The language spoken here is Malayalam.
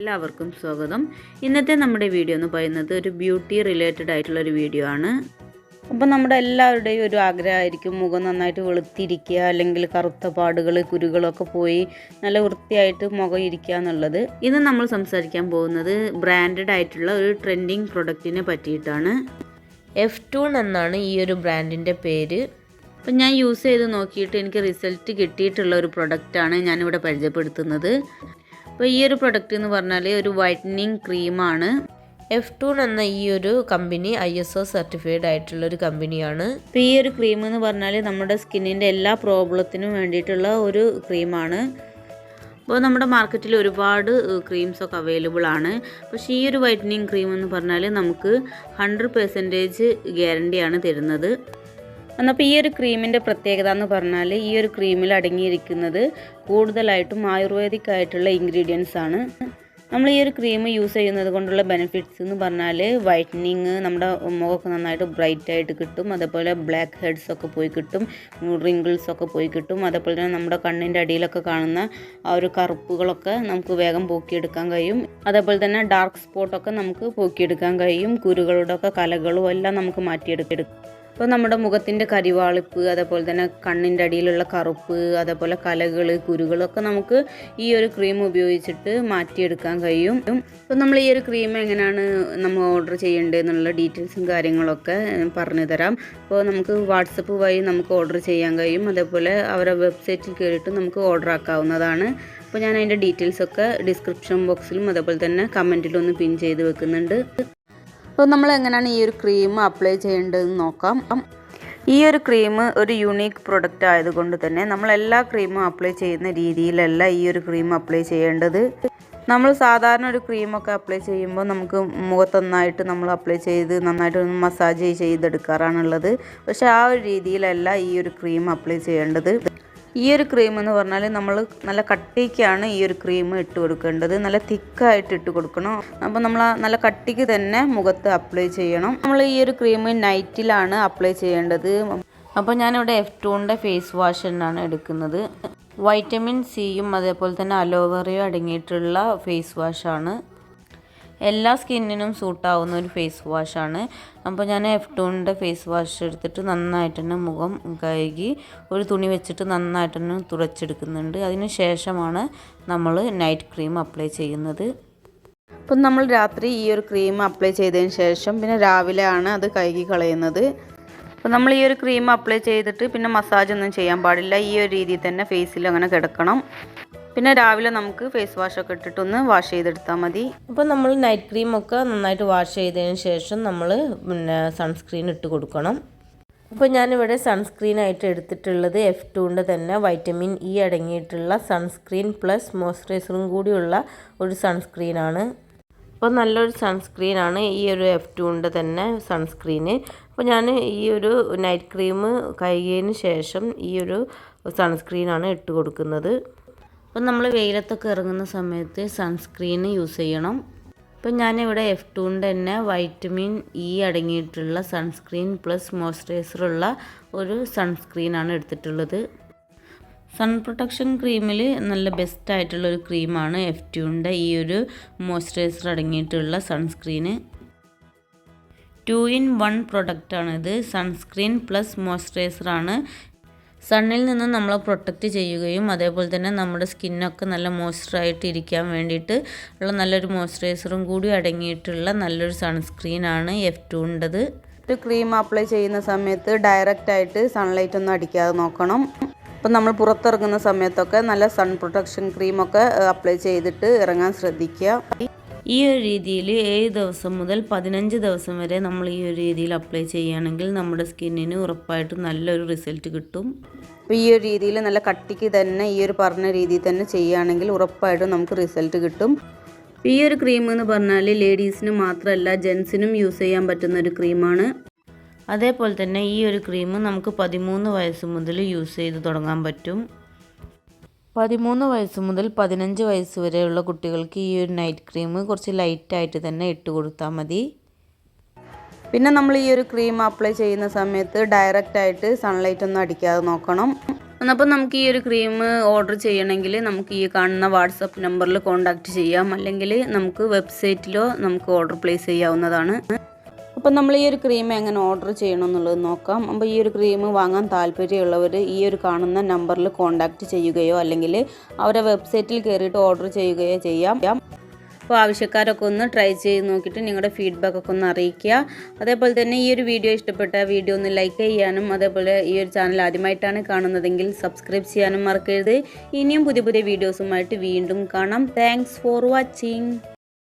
എല്ലാവർക്കും സ്വാഗതം. ഇന്നത്തെ നമ്മുടെ വീഡിയോ എന്ന് പറയുന്നത് ഒരു ബ്യൂട്ടി റിലേറ്റഡ് ആയിട്ടുള്ളൊരു വീഡിയോ ആണ്. അപ്പോൾ നമ്മുടെ എല്ലാവരുടെയും ഒരു ആഗ്രഹമായിരിക്കും മുഖം നന്നായിട്ട് വെളുത്തിരിക്കുക, അല്ലെങ്കിൽ കറുത്ത പാടുകൾ കുരുകളൊക്കെ പോയി നല്ല വൃത്തിയായിട്ട് മുഖം ഇരിക്കുക എന്നുള്ളത്. ഇന്ന് നമ്മൾ സംസാരിക്കാൻ പോകുന്നത് ബ്രാൻഡഡ് ആയിട്ടുള്ള ഒരു ട്രെൻഡിങ് പ്രൊഡക്റ്റിനെ പറ്റിയിട്ടാണ്. F2 എന്നാണ് ഈ ഒരു ബ്രാൻഡിൻ്റെ പേര്. അപ്പം ഞാൻ യൂസ് ചെയ്ത് നോക്കിയിട്ട് എനിക്ക് റിസൾട്ട് കിട്ടിയിട്ടുള്ള ഒരു പ്രൊഡക്റ്റാണ് ഞാനിവിടെ പരിചയപ്പെടുത്തുന്നത്. അപ്പോൾ ഈ ഒരു പ്രൊഡക്റ്റ് എന്ന് പറഞ്ഞാൽ ഒരു വൈറ്റനിങ് ക്രീമാണ്. F2 എന്ന ഈ ഒരു കമ്പനി ISO സർട്ടിഫൈഡ് ആയിട്ടുള്ളൊരു കമ്പനിയാണ്. അപ്പോൾ ഈ ഒരു ക്രീം എന്ന് പറഞ്ഞാൽ നമ്മുടെ സ്കിന്നിൻ്റെ എല്ലാ പ്രോബ്ലത്തിനും വേണ്ടിയിട്ടുള്ള ഒരു ക്രീമാണ്. അപ്പോൾ നമ്മുടെ മാർക്കറ്റിൽ ഒരുപാട് ക്രീംസൊക്കെ അവൈലബിൾ ആണ്. പക്ഷേ ഈ ഒരു വൈറ്റനിങ് ക്രീം എന്ന് പറഞ്ഞാൽ നമുക്ക് 100% ഗ്യാരണ്ടിയാണ് തരുന്നത്. എന്നപ്പോൾ ഈ ഒരു ക്രീമിൻ്റെ പ്രത്യേകത എന്ന് പറഞ്ഞാൽ ഈ ഒരു ക്രീമിൽ അടങ്ങിയിരിക്കുന്നത് കൂടുതലായിട്ടും ആയുർവേദിക് ആയിട്ടുള്ള ഇൻഗ്രീഡിയൻസ് ആണ്. നമ്മൾ ഈ ഒരു ക്രീം യൂസ് ചെയ്യുന്നത് കൊണ്ടുള്ള ബെനിഫിറ്റ്സ് എന്ന് പറഞ്ഞാൽ വൈറ്റനിങ്, നമ്മുടെ മുഖമൊക്കെ നന്നായിട്ട് ബ്രൈറ്റ് ആയിട്ട് കിട്ടും. അതേപോലെ ബ്ലാക്ക് ഹെഡ്സ് ഒക്കെ പോയി കിട്ടും, റിങ്കിൾസ് ഒക്കെ പോയി കിട്ടും. അതേപോലെ തന്നെ നമ്മുടെ കണ്ണിൻ്റെ അടിയിലൊക്കെ കാണുന്ന ആ ഒരു കറുപ്പുകളൊക്കെ നമുക്ക് വേഗം പോക്കിയെടുക്കാൻ കഴിയും. അതേപോലെ തന്നെ ഡാർക്ക് സ്പോട്ടൊക്കെ നമുക്ക് പോക്കിയെടുക്കാൻ കഴിയും. കുരുകളുടെ ഒക്കെ കലകളും എല്ലാം നമുക്ക് മാറ്റിയെടുക്കും. അപ്പോൾ നമ്മുടെ മുഖത്തിൻ്റെ കരിവാളിപ്പ്, അതേപോലെ തന്നെ കണ്ണിൻ്റെ അടിയിലുള്ള കറുപ്പ്, അതേപോലെ കലകൾ കുരുകളൊക്കെ നമുക്ക് ഈ ഒരു ക്രീം ഉപയോഗിച്ചിട്ട് മാറ്റിയെടുക്കാൻ കഴിയും. അപ്പോൾ നമ്മൾ ഈ ഒരു ക്രീം എങ്ങനെയാണ് നമ്മൾ ഓർഡർ ചെയ്യേണ്ടതെന്നുള്ള ഡീറ്റെയിൽസും കാര്യങ്ങളൊക്കെ പറഞ്ഞു തരാം. അപ്പോൾ നമുക്ക് വാട്സപ്പ് വഴി നമുക്ക് ഓർഡർ ചെയ്യാൻ കഴിയും. അതേപോലെ അവരുടെ വെബ്സൈറ്റിൽ കയറിയിട്ട് നമുക്ക് ഓർഡർ ആക്കാവുന്നതാണ്. അപ്പോൾ ഞാൻ അതിൻ്റെ ഡീറ്റെയിൽസൊക്കെ ഡിസ്ക്രിപ്ഷൻ ബോക്സിലും അതേപോലെ തന്നെ കമൻറ്റിലൊന്ന് പിൻ ചെയ്ത് വെക്കുന്നുണ്ട്. അപ്പോൾ നമ്മൾ എങ്ങനെയാണ് ഈ ഒരു ക്രീം അപ്ലൈ ചെയ്യേണ്ടതെന്ന് നോക്കാം. ഈ ഒരു ക്രീം ഒരു യുണീക്ക് പ്രൊഡക്റ്റ് ആയതുകൊണ്ട് തന്നെ നമ്മൾ എല്ലാ ക്രീമും അപ്ലൈ ചെയ്യുന്ന രീതിയിലല്ല ഈ ഒരു ക്രീം അപ്ലൈ ചെയ്യേണ്ടത്. നമ്മൾ സാധാരണ ഒരു ക്രീമൊക്കെ അപ്ലൈ ചെയ്യുമ്പോൾ നമുക്ക് മുഖത്തൊന്നായിട്ട് നമ്മൾ അപ്ലൈ ചെയ്ത് നന്നായിട്ട് മസാജ് ചെയ്തെടുക്കാറാണുള്ളത്. പക്ഷേ ആ ഒരു രീതിയിലല്ല ഈ ഒരു ക്രീം അപ്ലൈ ചെയ്യേണ്ടത്. ഈ ഒരു ക്രീം എന്ന് പറഞ്ഞാൽ നമ്മൾ നല്ല കട്ടിക്കാണ് ഈ ഒരു ക്രീം ഇട്ട് കൊടുക്കേണ്ടത്. നല്ല തിക്കായിട്ട് ഇട്ട് കൊടുക്കണം. അപ്പോൾ നമ്മൾ നല്ല കട്ടിക്ക് തന്നെ മുഖത്ത് അപ്ലൈ ചെയ്യണം. നമ്മൾ ഈ ഒരു ക്രീം നൈറ്റിലാണ് അപ്ലൈ ചെയ്യേണ്ടത്. അപ്പോൾ ഞാനിവിടെ F2ൻ്റെ ഫേസ് വാഷ് എന്നാണ് എടുക്കുന്നത്. വൈറ്റമിൻ സിയും അതേപോലെ തന്നെ അലോവേറയും അടങ്ങിയിട്ടുള്ള ഫേസ് വാഷാണ്. എല്ലാ സ്കിന്നിനും സൂട്ടാവുന്ന ഒരു ഫേസ് വാഷാണ്. അപ്പോൾ ഞാൻ F2ൻ്റെ ഫേസ് വാഷ് എടുത്തിട്ട് നന്നായിട്ട് തന്നെ മുഖം കഴുകി ഒരു തുണി വെച്ചിട്ട് നന്നായിട്ട് തന്നെ തുടച്ചെടുക്കുന്നുണ്ട്. അതിന് ശേഷമാണ് നമ്മൾ നൈറ്റ് ക്രീം അപ്ലൈ ചെയ്യുന്നത്. അപ്പം നമ്മൾ രാത്രി ഈ ഒരു ക്രീം അപ്ലൈ ചെയ്തതിന് ശേഷം പിന്നെ രാവിലെയാണ് അത് കഴുകി കളയുന്നത്. അപ്പോൾ നമ്മൾ ഈ ഒരു ക്രീം അപ്ലൈ ചെയ്തിട്ട് പിന്നെ മസാജ് ഒന്നും ചെയ്യാൻ പാടില്ല. ഈ ഒരു രീതിയിൽ തന്നെ ഫേസിൽ അങ്ങനെ കിടക്കണം. പിന്നെ രാവിലെ നമുക്ക് ഫേസ് വാഷൊക്കെ ഇട്ടിട്ടൊന്ന് വാഷ് ചെയ്തെടുത്താൽ മതി. അപ്പോൾ നമ്മൾ നൈറ്റ് ക്രീമൊക്കെ നന്നായിട്ട് വാഷ് ചെയ്തതിന് ശേഷം നമ്മൾ സൺസ്ക്രീൻ ഇട്ട് കൊടുക്കണം. അപ്പോൾ ഞാനിവിടെ സൺസ്ക്രീനായിട്ട് എടുത്തിട്ടുള്ളത് F2ൻ്റെ തന്നെ വൈറ്റമിൻ ഇ അടങ്ങിയിട്ടുള്ള സൺസ്ക്രീൻ പ്ലസ് മോയ്സ്ചറൈസറും കൂടിയുള്ള ഒരു സൺസ്ക്രീനാണ്. അപ്പോൾ നല്ലൊരു സൺസ്ക്രീനാണ് ഈ ഒരു F2ൻ്റെ തന്നെ സൺസ്ക്രീന്. അപ്പോൾ ഞാൻ ഈ ഒരു നൈറ്റ് ക്രീം കഴുകിയതിന് ശേഷം ഈ ഒരു സൺസ്ക്രീനാണ് ഇട്ട് കൊടുക്കുന്നത്. അപ്പോൾ നമ്മൾ വെയിലത്തൊക്കെ ഇറങ്ങുന്ന സമയത്ത് സൺസ്ക്രീൻ യൂസ് ചെയ്യണം. അപ്പോൾ ഞാനിവിടെ F2ൻ്റെ തന്നെ വൈറ്റമിൻ ഇ അടങ്ങിയിട്ടുള്ള സൺസ്ക്രീൻ പ്ലസ് മോയ്സ്ചറൈസറുള്ള ഒരു സൺസ്ക്രീനാണ് എടുത്തിട്ടുള്ളത്. സൺ പ്രൊട്ടക്ഷൻ ക്രീമിൽ നല്ല ബെസ്റ്റ് ആയിട്ടുള്ളൊരു ക്രീമാണ് F2ൻ്റെ ഈ ഒരു മോയ്സ്ചറൈസർ അടങ്ങിയിട്ടുള്ള സൺസ്ക്രീന്. 2-in-1 പ്രൊഡക്റ്റാണിത്. Sunscreen plus മോയ്സ്ചറൈസറാണ്. സണ്ണിൽ നിന്ന് നമ്മളെ പ്രൊട്ടക്റ്റ് ചെയ്യുകയും അതേപോലെ തന്നെ നമ്മുടെ സ്കിന്നൊക്കെ നല്ല മോയ്സ്ചറായിട്ട് ഇരിക്കാൻ വേണ്ടിയിട്ട് ഉള്ള നല്ലൊരു മോയ്സ്ചറൈസറും കൂടി അടങ്ങിയിട്ടുള്ള നല്ലൊരു സൺസ്ക്രീനാണ് F2ൻ്റെത്. ഒരു ക്രീം അപ്ലൈ ചെയ്യുന്ന സമയത്ത് ഡയറക്റ്റായിട്ട് സൺലൈറ്റ് ഒന്നും അടിക്കാതെ നോക്കണം. അപ്പം നമ്മൾ പുറത്തിറങ്ങുന്ന സമയത്തൊക്കെ നല്ല സൺ പ്രൊട്ടക്ഷൻ ക്രീമൊക്കെ അപ്ലൈ ചെയ്തിട്ട് ഇറങ്ങാൻ ശ്രദ്ധിക്കുക. ഈ ഒരു രീതിയിൽ 7 ദിവസം മുതൽ 15 ദിവസം വരെ നമ്മൾ ഈ ഒരു രീതിയിൽ അപ്ലൈ ചെയ്യുകയാണെങ്കിൽ നമ്മുടെ സ്കിന്നിന് ഉറപ്പായിട്ടും നല്ലൊരു റിസൾട്ട് കിട്ടും. അപ്പോൾ ഈ ഒരു രീതിയിൽ നല്ല കട്ടിക്ക് തന്നെ ഈ ഒരു പറഞ്ഞ രീതിയിൽ തന്നെ ചെയ്യുകയാണെങ്കിൽ ഉറപ്പായിട്ടും നമുക്ക് റിസൾട്ട് കിട്ടും. ഈ ഒരു ക്രീം എന്ന് പറഞ്ഞാൽ ലേഡീസിന് മാത്രമല്ല ജെൻസിനും യൂസ് ചെയ്യാൻ പറ്റുന്ന ഒരു ക്രീമാണ്. അതേപോലെ തന്നെ ഈ ഒരു ക്രീം നമുക്ക് 13 വയസ്സ് മുതൽ യൂസ് ചെയ്ത് തുടങ്ങാൻ പറ്റും. 13 വയസ്സ് മുതൽ 15 വയസ്സ് വരെയുള്ള കുട്ടികൾക്ക് ഈ ഒരു നൈറ്റ് ക്രീം കുറച്ച് ലൈറ്റായിട്ട് തന്നെ ഇട്ട് കൊടുത്താൽ മതി. പിന്നെ നമ്മൾ ഈ ഒരു ക്രീം അപ്ലൈ ചെയ്യുന്ന സമയത്ത് ഡയറക്റ്റായിട്ട് സൺലൈറ്റ് ഒന്നും അടിക്കാതെ നോക്കണം. അപ്പോൾ നമുക്ക് ഈ ഒരു ക്രീം ഓർഡർ ചെയ്യണമെങ്കിൽ നമുക്ക് ഈ കാണുന്ന വാട്സപ്പ് നമ്പറിൽ കോൺടാക്റ്റ് ചെയ്യാം, അല്ലെങ്കിൽ നമുക്ക് വെബ്സൈറ്റിലോ നമുക്ക് ഓർഡർ പ്ലേസ് ചെയ്യാവുന്നതാണ്. അപ്പോൾ നമ്മൾ ഈ ഒരു ക്രീം എങ്ങനെ ഓർഡർ ചെയ്യണം എന്നുള്ളത് നോക്കാം. അപ്പോൾ ഈ ഒരു ക്രീം വാങ്ങാൻ താല്പര്യമുള്ളവർ ഈ ഒരു കാണുന്ന നമ്പറിൽ കോൺടാക്റ്റ് ചെയ്യുകയോ അല്ലെങ്കിൽ അവരുടെ വെബ്സൈറ്റിൽ കയറിയിട്ട് ഓർഡർ ചെയ്യുകയോ ചെയ്യാം. അപ്പോൾ ആവശ്യക്കാരൊക്കെ ഒന്ന് ട്രൈ ചെയ്ത് നോക്കിയിട്ട് നിങ്ങളുടെ ഫീഡ്ബാക്കൊക്കെ ഒന്ന് അറിയിക്കുക. അതേപോലെ തന്നെ ഈ ഒരു വീഡിയോ ഇഷ്ടപ്പെട്ട വീഡിയോ ഒന്ന് ലൈക്ക് ചെയ്യാനും അതേപോലെ ഈ ഒരു ചാനൽ ആദ്യമായിട്ടാണ് കാണുന്നതെങ്കിൽ സബ്സ്ക്രൈബ് ചെയ്യാനും മറക്കരുത്. ഇനിയും പുതിയ പുതിയ വീഡിയോസുമായിട്ട് വീണ്ടും കാണാം. Thanks for watching.